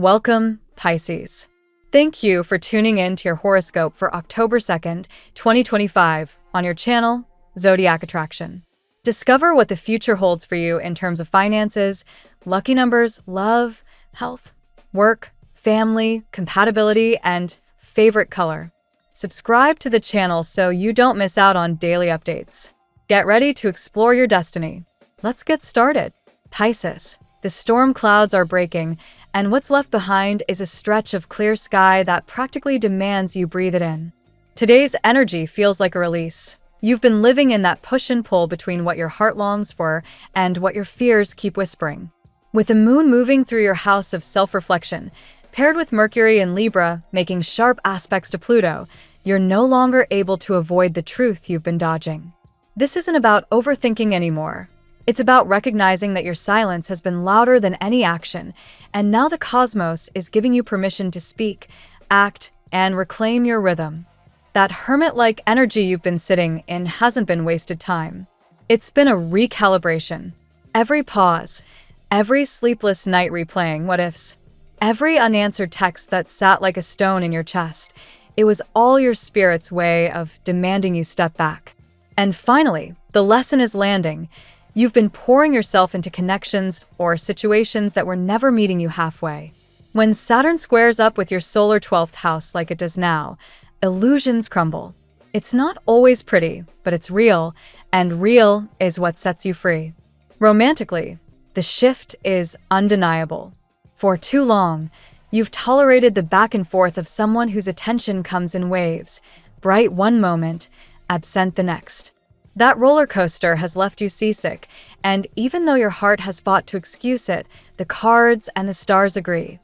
Welcome, Pisces. Thank you for tuning in to your horoscope for October 2nd, 2025 on your channel, Zodiac Attraction. Discover what the future holds for you in terms of finances, lucky numbers, love, health, work, family, compatibility, and favorite color. Subscribe to the channel so you don't miss out on daily updates. Get ready to explore your destiny. Let's get started. Pisces, the storm clouds are breaking, and what's left behind is a stretch of clear sky that practically demands you breathe it in. Today's energy feels like a release. You've been living in that push and pull between what your heart longs for and what your fears keep whispering. With the moon moving through your house of self-reflection, paired with Mercury in Libra making sharp aspects to Pluto, you're no longer able to avoid the truth you've been dodging. This isn't about overthinking anymore. It's about recognizing that your silence has been louder than any action, and now the cosmos is giving you permission to speak, act, and reclaim your rhythm. That hermit-like energy you've been sitting in hasn't been wasted time. It's been a recalibration. Every pause, every sleepless night replaying what-ifs, every unanswered text that sat like a stone in your chest, it was all your spirit's way of demanding you step back. And finally, the lesson is landing. You've been pouring yourself into connections or situations that were never meeting you halfway. When Saturn squares up with your solar 12th house like it does now, illusions crumble. It's not always pretty, but it's real, and real is what sets you free. Romantically, the shift is undeniable. For too long, you've tolerated the back and forth of someone whose attention comes in waves, bright one moment, absent the next. That roller coaster has left you seasick, and even though your heart has fought to excuse it, the cards and the stars agree.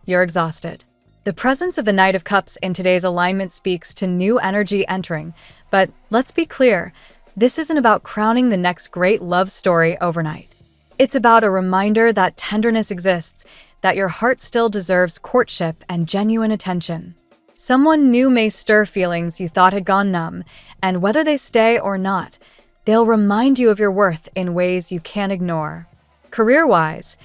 You're exhausted. The presence of the Knight of Cups in today's alignment speaks to new energy entering, but let's be clear, this isn't about crowning the next great love story overnight. It's about a reminder that tenderness exists, that your heart still deserves courtship and genuine attention. Someone new may stir feelings you thought had gone numb, and whether they stay or not, they'll remind you of your worth in ways you can't ignore. Career-wise,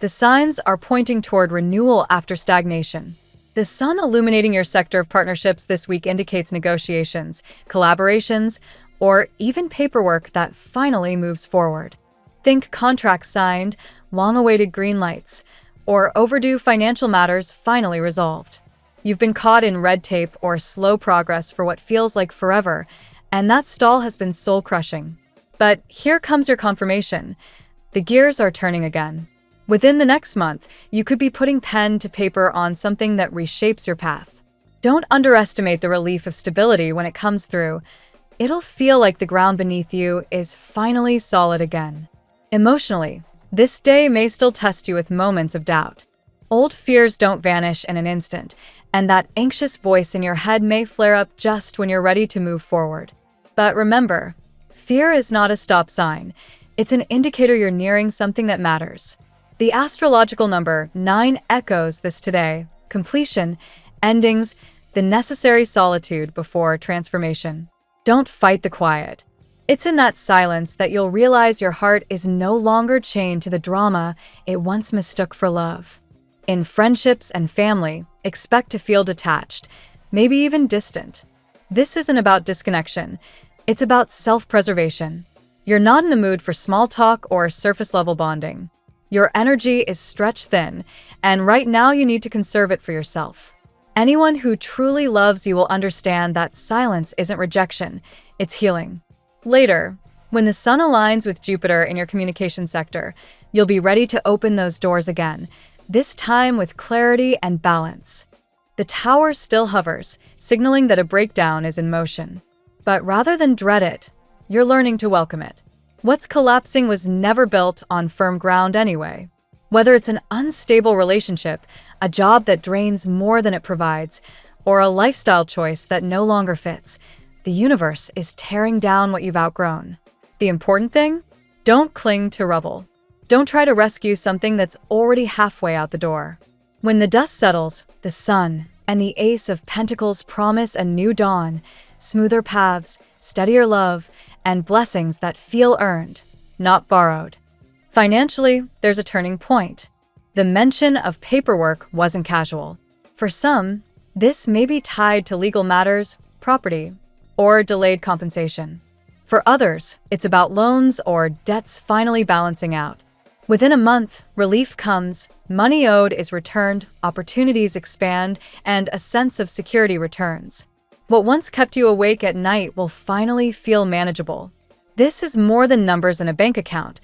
the signs are pointing toward renewal after stagnation. The sun illuminating your sector of partnerships this week indicates negotiations, collaborations, or even paperwork that finally moves forward. Think contracts signed, long-awaited green lights, or overdue financial matters finally resolved. You've been caught in red tape or slow progress for what feels like forever, and that stall has been soul-crushing. But here comes your confirmation. The gears are turning again. Within the next month, you could be putting pen to paper on something that reshapes your path. Don't underestimate the relief of stability when it comes through. It'll feel like the ground beneath you is finally solid again. Emotionally, this day may still test you with moments of doubt. Old fears don't vanish in an instant, and that anxious voice in your head may flare up just when you're ready to move forward. But remember, fear is not a stop sign. It's an indicator you're nearing something that matters. The astrological number 9 echoes this today: completion, endings, the necessary solitude before transformation. Don't fight the quiet. It's in that silence that you'll realize your heart is no longer chained to the drama it once mistook for love. In friendships and family, expect to feel detached, maybe even distant. This isn't about disconnection. It's about self-preservation. You're not in the mood for small talk or surface-level bonding. Your energy is stretched thin, and right now you need to conserve it for yourself. Anyone who truly loves you will understand that silence isn't rejection, it's healing. Later, when the sun aligns with Jupiter in your communication sector, you'll be ready to open those doors again, this time with clarity and balance. The tower still hovers, signaling that a breakdown is in motion. But rather than dread it, you're learning to welcome it. What's collapsing was never built on firm ground anyway. Whether it's an unstable relationship, a job that drains more than it provides, or a lifestyle choice that no longer fits, the universe is tearing down what you've outgrown. The important thing? Don't cling to rubble. Don't try to rescue something that's already halfway out the door. When the dust settles, the sun and the Ace of Pentacles promise a new dawn, smoother paths, steadier love, and blessings that feel earned, not borrowed. Financially, there's a turning point. The mention of paperwork wasn't casual. For some, this may be tied to legal matters, property, or delayed compensation. For others, it's about loans or debts finally balancing out. Within a month, relief comes, money owed is returned, opportunities expand, and a sense of security returns. What once kept you awake at night will finally feel manageable. This is more than numbers in a bank account.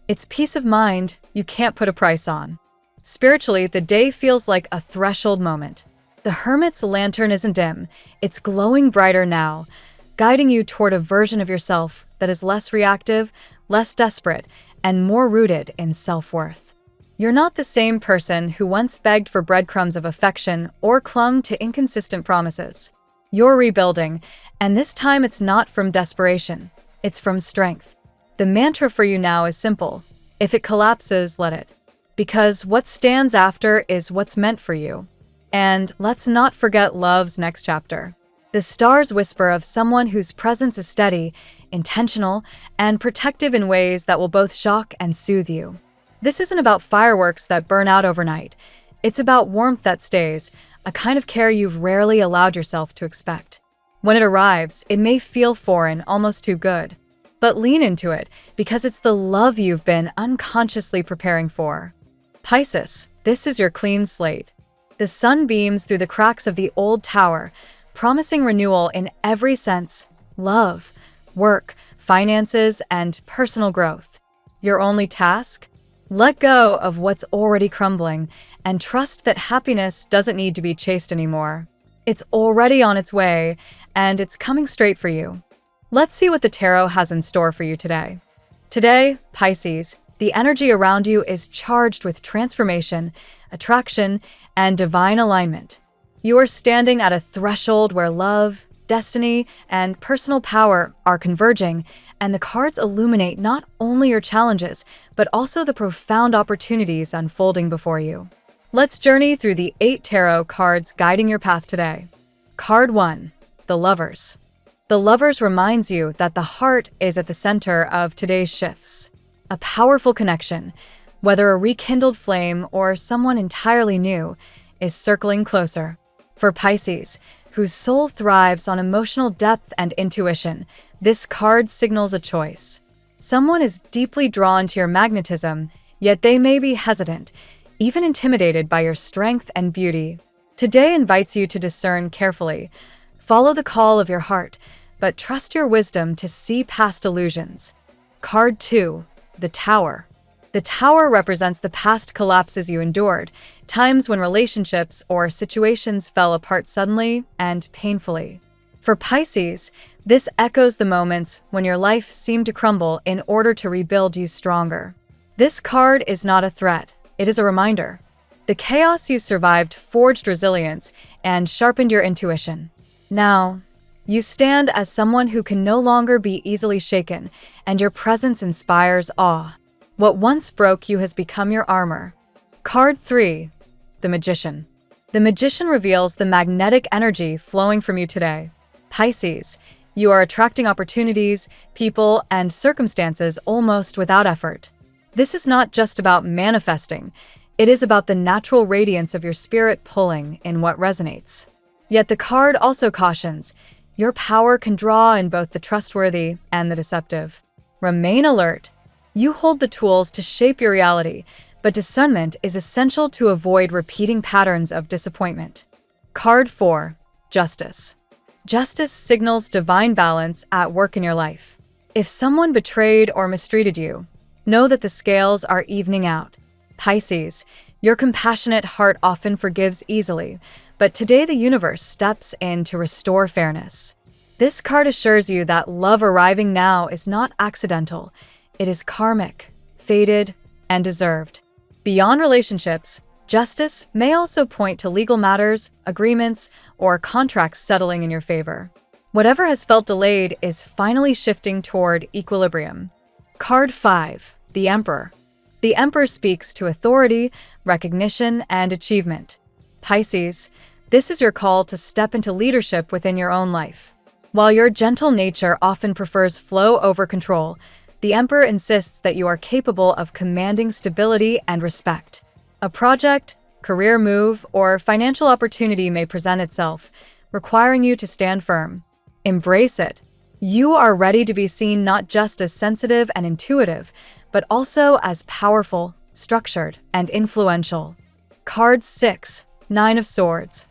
It's peace of mind you can't put a price on. Spiritually, the day feels like a threshold moment. The hermit's lantern isn't dim, it's glowing brighter now, guiding you toward a version of yourself that is less reactive, less desperate, and more rooted in self-worth. You're not the same person who once begged for breadcrumbs of affection or clung to inconsistent promises. You're rebuilding, and this time it's not from desperation, it's from strength. The mantra for you now is simple. If it collapses, let it. Because what stands after is what's meant for you. And let's not forget love's next chapter. The stars whisper of someone whose presence is steady, intentional, and protective in ways that will both shock and soothe you. This isn't about fireworks that burn out overnight. It's about warmth that stays, a kind of care you've rarely allowed yourself to expect. When it arrives, it may feel foreign, almost too good. But lean into it, because it's the love you've been unconsciously preparing for. Pisces, this is your clean slate. The sun beams through the cracks of the old tower, promising renewal in every sense: love, work, finances, and personal growth. Your only task? Let go of what's already crumbling and trust that happiness doesn't need to be chased anymore. It's already on its way, and it's coming straight for you. Let's see what the tarot has in store for you today. Today, Pisces, the energy around you is charged with transformation, attraction, and divine alignment. You are standing at a threshold where love, destiny, and personal power are converging, and the cards illuminate not only your challenges, but also the profound opportunities unfolding before you. Let's journey through the 8 tarot cards guiding your path today. Card 1, the Lovers. The Lovers reminds you that the heart is at the center of today's shifts. A powerful connection, whether a rekindled flame or someone entirely new, is circling closer. For Pisces, whose soul thrives on emotional depth and intuition, this card signals a choice. Someone is deeply drawn to your magnetism, yet they may be hesitant, even intimidated by your strength and beauty. Today invites you to discern carefully. Follow the call of your heart, but trust your wisdom to see past illusions. Card 2, the Tower. The Tower represents the past collapses you endured, times when relationships or situations fell apart suddenly and painfully. For Pisces, this echoes the moments when your life seemed to crumble in order to rebuild you stronger. This card is not a threat, it is a reminder. The chaos you survived forged resilience and sharpened your intuition. Now, you stand as someone who can no longer be easily shaken, and your presence inspires awe. What once broke you has become your armor. Card 3, the Magician. The Magician reveals the magnetic energy flowing from you today. Pisces, you are attracting opportunities, people, and circumstances almost without effort. This is not just about manifesting, it is about the natural radiance of your spirit pulling in what resonates. Yet the card also cautions, your power can draw in both the trustworthy and the deceptive. Remain alert. You hold the tools to shape your reality, but discernment is essential to avoid repeating patterns of disappointment. Card 4, Justice. Justice signals divine balance at work in your life. If someone betrayed or mistreated you, know that the scales are evening out. Pisces, your compassionate heart often forgives easily, but today the universe steps in to restore fairness. This card assures you that love arriving now is not accidental. It is karmic, fated, and deserved. Beyond relationships, justice may also point to legal matters, agreements, or contracts settling in your favor. Whatever has felt delayed is finally shifting toward equilibrium. Card 5, the Emperor. The Emperor speaks to authority, recognition, and achievement. Pisces, this is your call to step into leadership within your own life. While your gentle nature often prefers flow over control, the Emperor insists that you are capable of commanding stability and respect. A project, career move, or financial opportunity may present itself, requiring you to stand firm. Embrace it. You are ready to be seen not just as sensitive and intuitive, but also as powerful, structured, and influential. Card 6, Nine of Swords.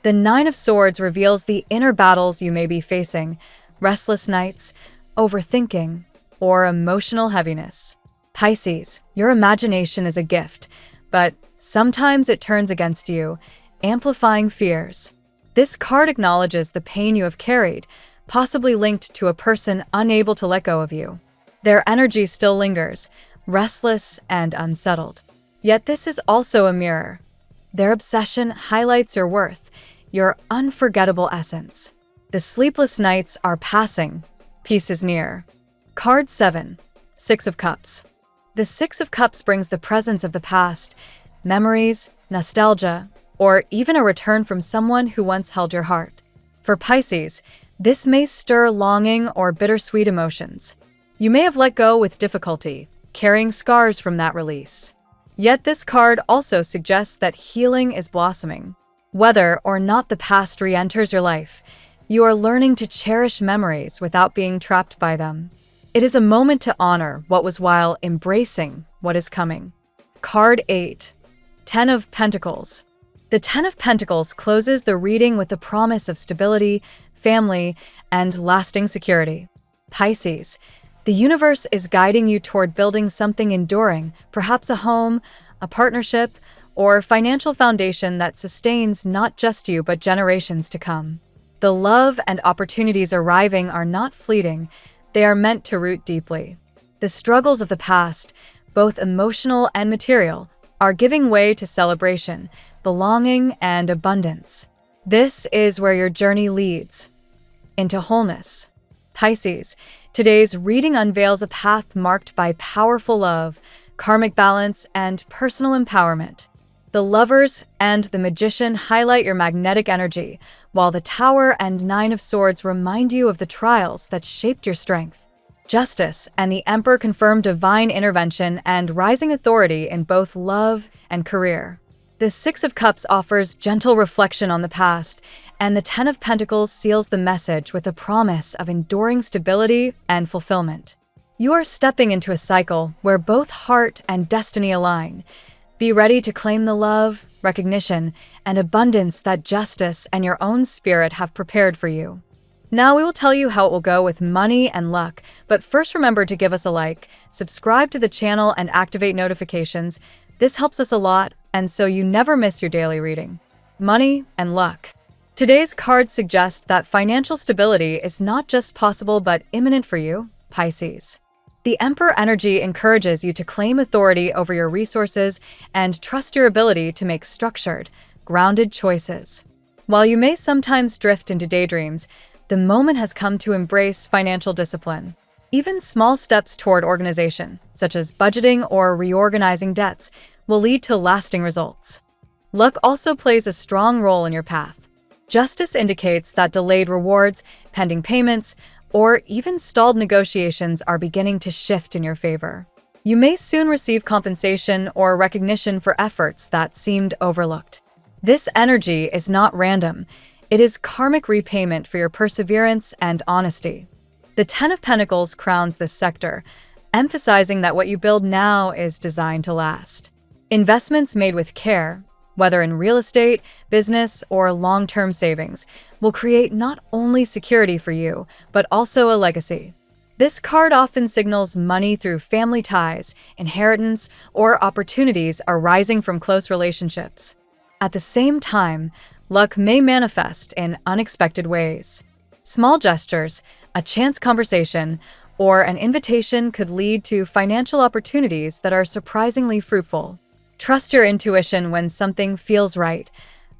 The Nine of Swords reveals the inner battles you may be facing, restless nights, overthinking, or emotional heaviness. Pisces, your imagination is a gift, but sometimes it turns against you, amplifying fears. This card acknowledges the pain you have carried, possibly linked to a person unable to let go of you. Their energy still lingers, restless and unsettled. Yet this is also a mirror. Their obsession highlights your worth, your unforgettable essence. The sleepless nights are passing. Peace is near. Card 7, Six of Cups. The Six of Cups brings the presence of the past, memories, nostalgia, or even a return from someone who once held your heart. For Pisces, this may stir longing or bittersweet emotions. You may have let go with difficulty, carrying scars from that release. Yet this card also suggests that healing is blossoming. Whether or not the past re-enters your life, you are learning to cherish memories without being trapped by them. It is a moment to honor what was while embracing what is coming. Card 8, Ten of Pentacles. The Ten of Pentacles closes the reading with the promise of stability, family, and lasting security. Pisces, the universe is guiding you toward building something enduring, perhaps a home, a partnership, or financial foundation that sustains not just you but generations to come. The love and opportunities arriving are not fleeting, they are meant to root deeply. The struggles of the past, both emotional and material, are giving way to celebration, belonging, and abundance. This is where your journey leads, into wholeness. Pisces, today's reading unveils a path marked by powerful love, karmic balance, and personal empowerment. The Lovers and the Magician highlight your magnetic energy, while the Tower and Nine of Swords remind you of the trials that shaped your strength. Justice and the Emperor confirm divine intervention and rising authority in both love and career. The Six of Cups offers gentle reflection on the past, and the Ten of Pentacles seals the message with a promise of enduring stability and fulfillment. You are stepping into a cycle where both heart and destiny align. Be ready to claim the love, recognition, and abundance that justice and your own spirit have prepared for you. Now we will tell you how it will go with money and luck, but first remember to give us a like, subscribe to the channel, and activate notifications. This helps us a lot, and so you never miss your daily reading. Money and luck. Today's cards suggest that financial stability is not just possible but imminent for you, Pisces. The Emperor energy encourages you to claim authority over your resources and trust your ability to make structured, grounded choices. While you may sometimes drift into daydreams, the moment has come to embrace financial discipline. Even small steps toward organization, such as budgeting or reorganizing debts, will lead to lasting results. Luck also plays a strong role in your path. Justice indicates that delayed rewards, pending payments, or even stalled negotiations are beginning to shift in your favor. You may soon receive compensation or recognition for efforts that seemed overlooked. This energy is not random. It is karmic repayment for your perseverance and honesty. The Ten of Pentacles crowns this sector, emphasizing that what you build now is designed to last. Investments made with care, whether in real estate, business, or long-term savings, will create not only security for you, but also a legacy. This card often signals money through family ties, inheritance, or opportunities arising from close relationships. At the same time, luck may manifest in unexpected ways. Small gestures, a chance conversation, or an invitation could lead to financial opportunities that are surprisingly fruitful. Trust your intuition when something feels right,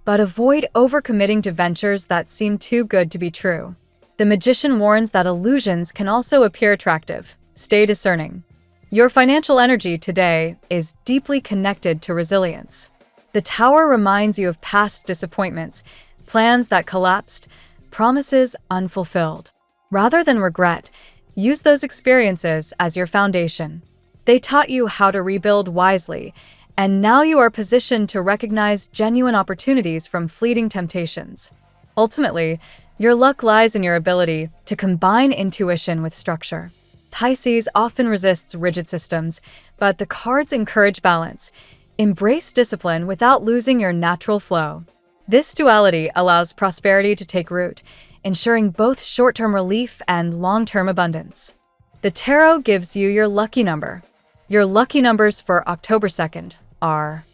but avoid overcommitting to ventures that seem too good to be true. The Magician warns that illusions can also appear attractive. Stay discerning. Your financial energy today is deeply connected to resilience. The Tower reminds you of past disappointments, plans that collapsed, promises unfulfilled. Rather than regret, use those experiences as your foundation. They taught you how to rebuild wisely And now you are positioned to recognize genuine opportunities from fleeting temptations. Ultimately, your luck lies in your ability to combine intuition with structure. Pisces often resists rigid systems, but the cards encourage balance. Embrace discipline without losing your natural flow. This duality allows prosperity to take root, ensuring both short-term relief and long-term abundance. The tarot gives you your lucky number. Your lucky numbers for October 2nd are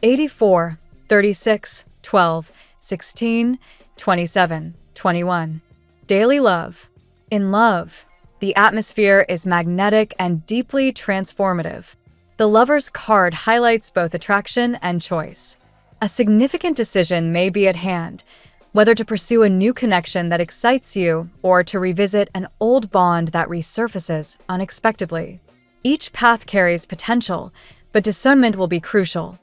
84, 36, 12, 16, 27, 21. Daily love. In love, the atmosphere is magnetic and deeply transformative. The Lover's card highlights both attraction and choice. A significant decision may be at hand, whether to pursue a new connection that excites you or to revisit an old bond that resurfaces unexpectedly. Each path carries potential, but discernment will be crucial.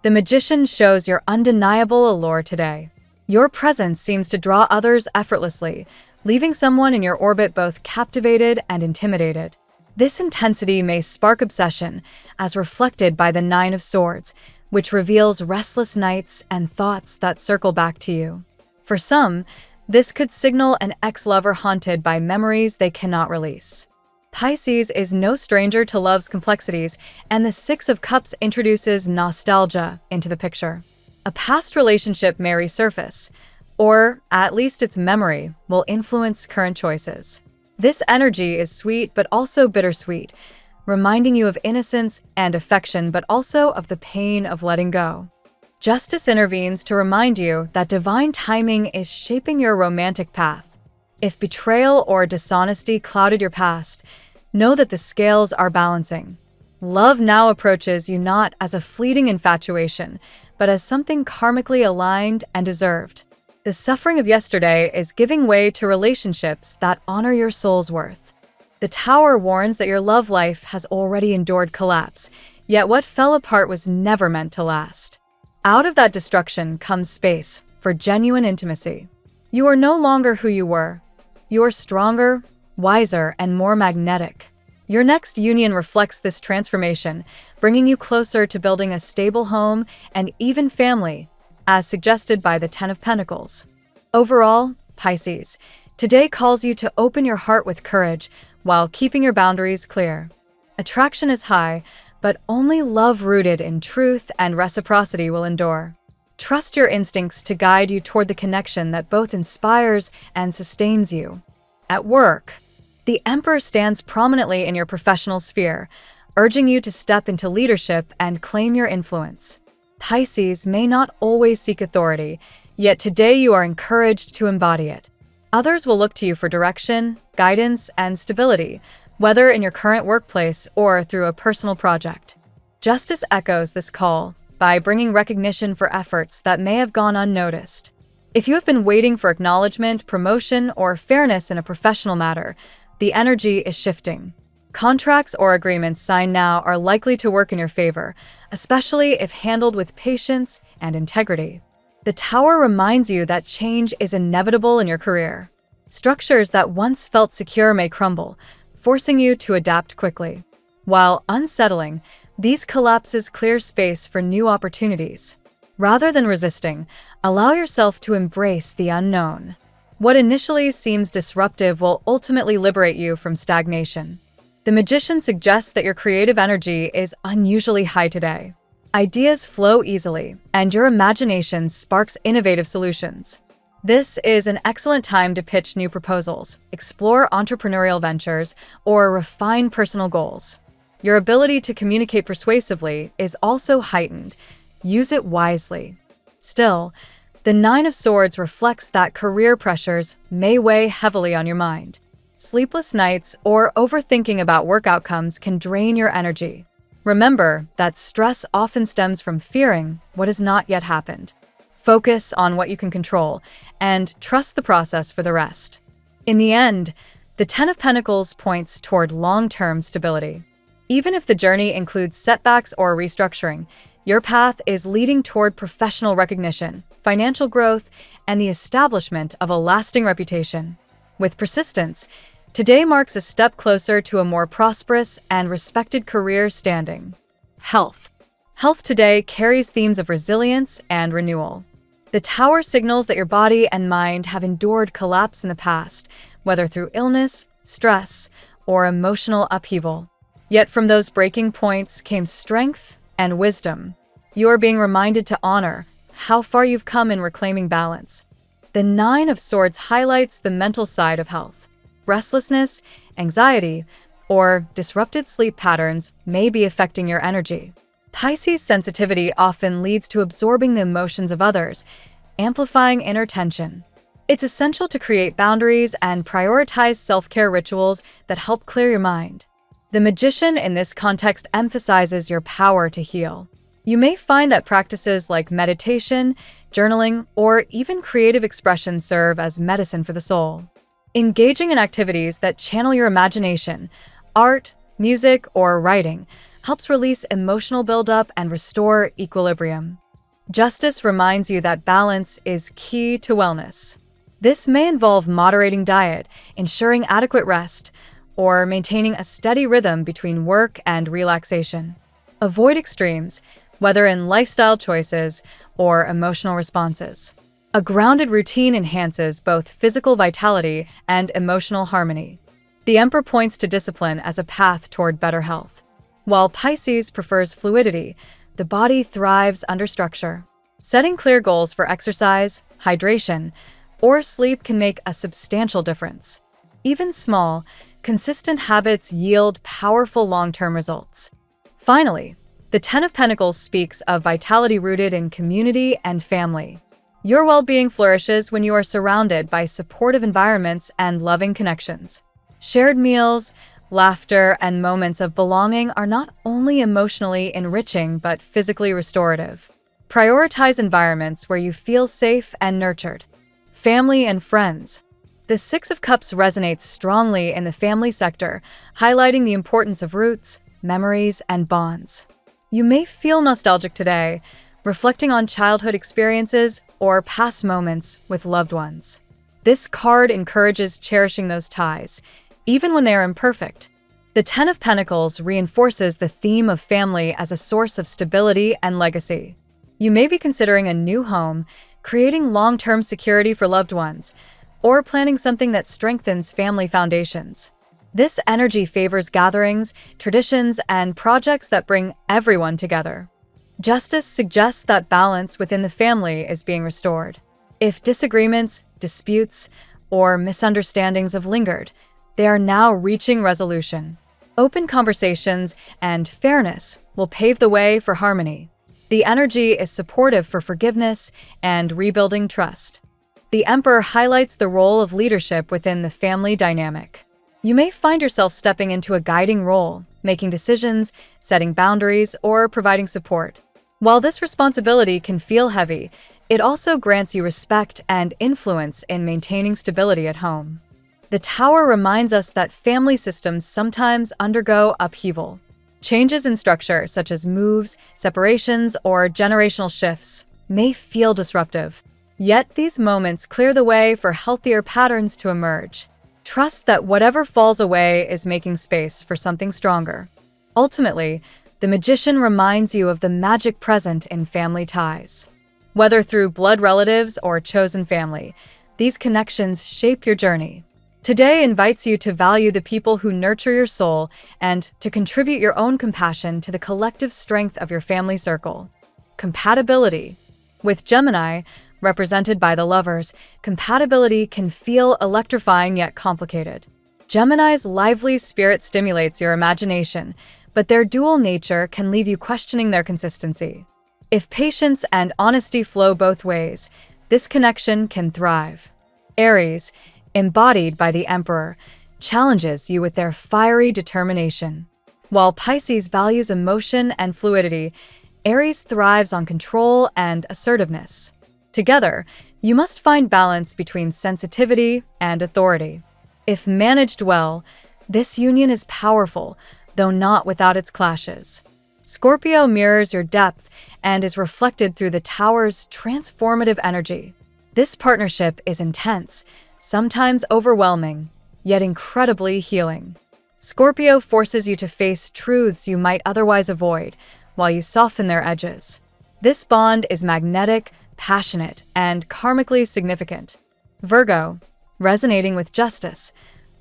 The Magician shows your undeniable allure today. Your presence seems to draw others effortlessly, leaving someone in your orbit both captivated and intimidated. This intensity may spark obsession, as reflected by the Nine of Swords, which reveals restless nights and thoughts that circle back to you. For some, this could signal an ex-lover haunted by memories they cannot release. Pisces is no stranger to love's complexities, and the Six of Cups introduces nostalgia into the picture. A past relationship may resurface, or at least its memory will influence current choices. This energy is sweet but also bittersweet, reminding you of innocence and affection but also of the pain of letting go. Justice intervenes to remind you that divine timing is shaping your romantic path. If betrayal or dishonesty clouded your past, know that the scales are balancing. Love now approaches you not as a fleeting infatuation, but as something karmically aligned and deserved. The suffering of yesterday is giving way to relationships that honor your soul's worth. The Tower warns that your love life has already endured collapse, yet what fell apart was never meant to last. Out of that destruction comes space for genuine intimacy. You are no longer who you were. You are stronger, wiser, and more magnetic. Your next union reflects this transformation, bringing you closer to building a stable home and even family, as suggested by the Ten of Pentacles. Overall, Pisces, today calls you to open your heart with courage while keeping your boundaries clear. Attraction is high, but only love rooted in truth and reciprocity will endure. Trust your instincts to guide you toward the connection that both inspires and sustains you. At work, the Emperor stands prominently in your professional sphere, urging you to step into leadership and claim your influence. Pisces may not always seek authority, yet today you are encouraged to embody it. Others will look to you for direction, guidance, and stability, whether in your current workplace or through a personal project. Justice echoes this call by bringing recognition for efforts that may have gone unnoticed. If you have been waiting for acknowledgement, promotion, or fairness in a professional matter, the energy is shifting. Contracts or agreements signed now are likely to work in your favor, especially if handled with patience and integrity. The Tower reminds you that change is inevitable in your career. Structures that once felt secure may crumble, forcing you to adapt quickly. While unsettling, these collapses clear space for new opportunities. Rather than resisting, allow yourself to embrace the unknown. What initially seems disruptive will ultimately liberate you from stagnation. The Magician suggests that your creative energy is unusually high today. Ideas flow easily, and your imagination sparks innovative solutions. This is an excellent time to pitch new proposals, explore entrepreneurial ventures, or refine personal goals. Your ability to communicate persuasively is also heightened. Use it wisely. Still, the Nine of Swords reflects that career pressures may weigh heavily on your mind. Sleepless nights or overthinking about work outcomes can drain your energy. Remember that stress often stems from fearing what has not yet happened. Focus on what you can control and trust the process for the rest. In the end, the Ten of Pentacles points toward long-term stability. Even if the journey includes setbacks or restructuring, your path is leading toward professional recognition, financial growth, and the establishment of a lasting reputation. With persistence, today marks a step closer to a more prosperous and respected career standing. Health. Health today carries themes of resilience and renewal. The Tower signals that your body and mind have endured collapse in the past, whether through illness, stress, or emotional upheaval. Yet from those breaking points came strength and wisdom. You are being reminded to honor how far you've come in reclaiming balance. The Nine of Swords highlights the mental side of health. Restlessness, anxiety, or disrupted sleep patterns may be affecting your energy. Pisces sensitivity often leads to absorbing the emotions of others, amplifying inner tension. It's essential to create boundaries and prioritize self-care rituals that help clear your mind. The Magician in this context emphasizes your power to heal. You may find that practices like meditation, journaling, or even creative expression serve as medicine for the soul. Engaging in activities that channel your imagination, art, music, or writing, helps release emotional buildup and restore equilibrium. Justice reminds you that balance is key to wellness. This may involve moderating diet, ensuring adequate rest, or maintaining a steady rhythm between work and relaxation. Avoid extremes, whether in lifestyle choices or emotional responses. A grounded routine enhances both physical vitality and emotional harmony. The Emperor points to discipline as a path toward better health. While Pisces prefers fluidity, the body thrives under structure. Setting clear goals for exercise, hydration, or sleep can make a substantial difference. Even small, consistent habits yield powerful long-term results. Finally, the Ten of Pentacles speaks of vitality rooted in community and family. Your well-being flourishes when you are surrounded by supportive environments and loving connections. Shared meals, laughter, and moments of belonging are not only emotionally enriching but physically restorative. Prioritize environments where you feel safe and nurtured. Family and friends. The Six of Cups resonates strongly in the family sector, highlighting the importance of roots, memories, and bonds. You may feel nostalgic today, reflecting on childhood experiences or past moments with loved ones. This card encourages cherishing those ties, even when they are imperfect. The Ten of Pentacles reinforces the theme of family as a source of stability and legacy. You may be considering a new home, creating long-term security for loved ones, or planning something that strengthens family foundations. This energy favors gatherings, traditions, and projects that bring everyone together. Justice suggests that balance within the family is being restored. If disagreements, disputes, or misunderstandings have lingered, they are now reaching resolution. Open conversations and fairness will pave the way for harmony. The energy is supportive for forgiveness and rebuilding trust. The Emperor highlights the role of leadership within the family dynamic. You may find yourself stepping into a guiding role, making decisions, setting boundaries, or providing support. While this responsibility can feel heavy, it also grants you respect and influence in maintaining stability at home. The Tower reminds us that family systems sometimes undergo upheaval. Changes in structure, such as moves, separations, or generational shifts, may feel disruptive. Yet these moments clear the way for healthier patterns to emerge. Trust that whatever falls away is making space for something stronger. Ultimately, the Magician reminds you of the magic present in family ties. Whether through blood relatives or chosen family, these connections shape your journey. Today invites you to value the people who nurture your soul and to contribute your own compassion to the collective strength of your family circle. Compatibility. With Gemini, represented by the Lovers, compatibility can feel electrifying yet complicated. Gemini's lively spirit stimulates your imagination, but their dual nature can leave you questioning their consistency. If patience and honesty flow both ways, this connection can thrive. Aries, embodied by the Emperor, challenges you with their fiery determination. While Pisces values emotion and fluidity, Aries thrives on control and assertiveness. Together, you must find balance between sensitivity and authority. If managed well, this union is powerful, though not without its clashes. Scorpio mirrors your depth and is reflected through the Tower's transformative energy. This partnership is intense, sometimes overwhelming, yet incredibly healing. Scorpio forces you to face truths you might otherwise avoid, while you soften their edges. This bond is magnetic, passionate, and karmically significant. Virgo, resonating with justice,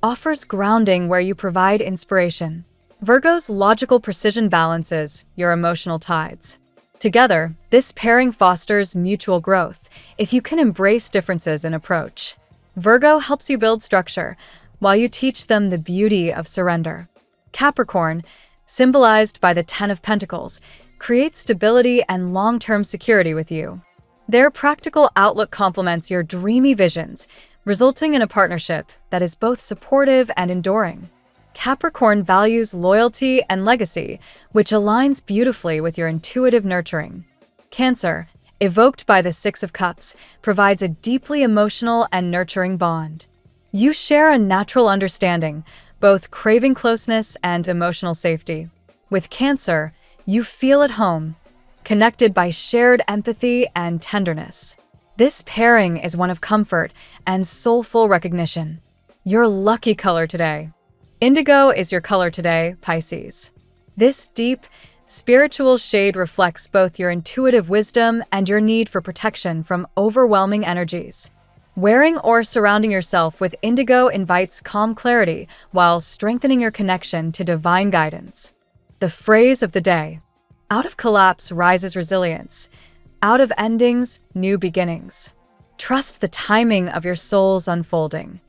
offers grounding where you provide inspiration. Virgo's logical precision balances your emotional tides. Together, this pairing fosters mutual growth if you can embrace differences in approach. Virgo helps you build structure, while you teach them the beauty of surrender. Capricorn, symbolized by the Ten of Pentacles, creates stability and long-term security with you. Their practical outlook complements your dreamy visions, resulting in a partnership that is both supportive and enduring. Capricorn values loyalty and legacy, which aligns beautifully with your intuitive nurturing. Cancer, evoked by the Six of Cups, provides a deeply emotional and nurturing bond. You share a natural understanding, both craving closeness and emotional safety. With Cancer, you feel at home, connected by shared empathy and tenderness. This pairing is one of comfort and soulful recognition. Your lucky color today. Indigo is your color today, Pisces. This deep, spiritual shade reflects both your intuitive wisdom and your need for protection from overwhelming energies. Wearing or surrounding yourself with indigo invites calm clarity while strengthening your connection to divine guidance. The phrase of the day: out of collapse rises resilience. Out of endings, new beginnings. Trust the timing of your soul's unfolding.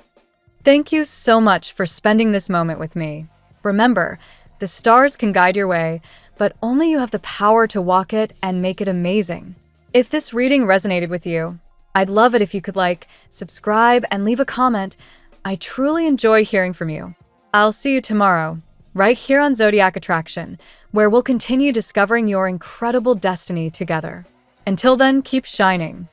Thank you so much for spending this moment with me. Remember, the stars can guide your way, but only you have the power to walk it and make it amazing. If this reading resonated with you, I'd love it if you could like, subscribe, and leave a comment. I truly enjoy hearing from you. I'll see you tomorrow, right here on Zodiac Attraction, where we'll continue discovering your incredible destiny together. Until then, keep shining.